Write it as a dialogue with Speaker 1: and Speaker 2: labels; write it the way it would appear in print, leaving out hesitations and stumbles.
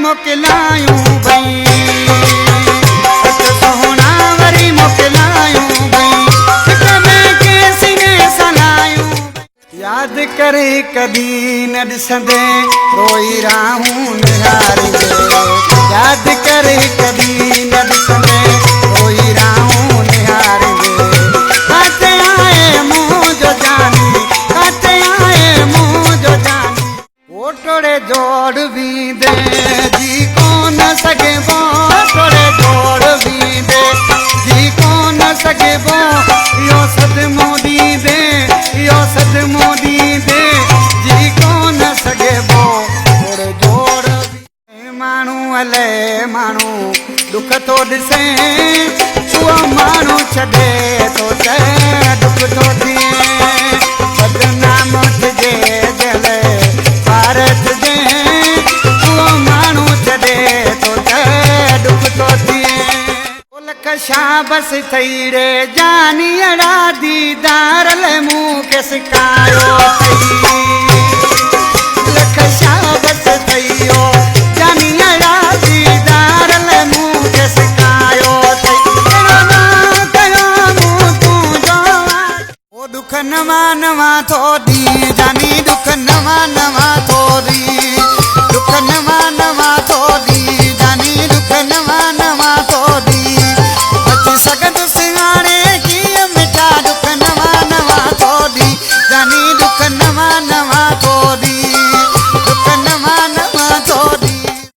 Speaker 1: मोकिलायूं भई सोहणा वरी मोकिलायूं भई हिक ॿिए खे सीने सां लायूं यादि करे कॾहिं न ॾिसंदे रोई राहूं निहारींदे यादि करे कॾहिं न ॾिसंदे रोई राहूं निहारींदे काथे आहे मुंहिंजो जानी काथे आहे मुंहिंजो जानी ओटोड़े जोड़ वींदे जी कोन सघिबो ओटोड़े जोड़ वींदे जी कोन सघिबो इहो सदमो ॾींदे इहो सदमो ॾींदे जी कोन सघिबो ओड़े जोड़ माण्हू हले माण्हू दुख थो ॾिसे उहो माण्हू छॾे थो चए दुख थो थिए बदनाम थिजे जले भारत जे उहो माण्हू छॾे थो चए दुख थो थिए लख शाबस थई रे जानी अड़ा दीदार ले मूं खे सिकायो लख शाबस थई ओ जानी अड़ा दीदार ले मूं खे सिकायो कयो मूं तूं जो ओ दुख नवा नवा थो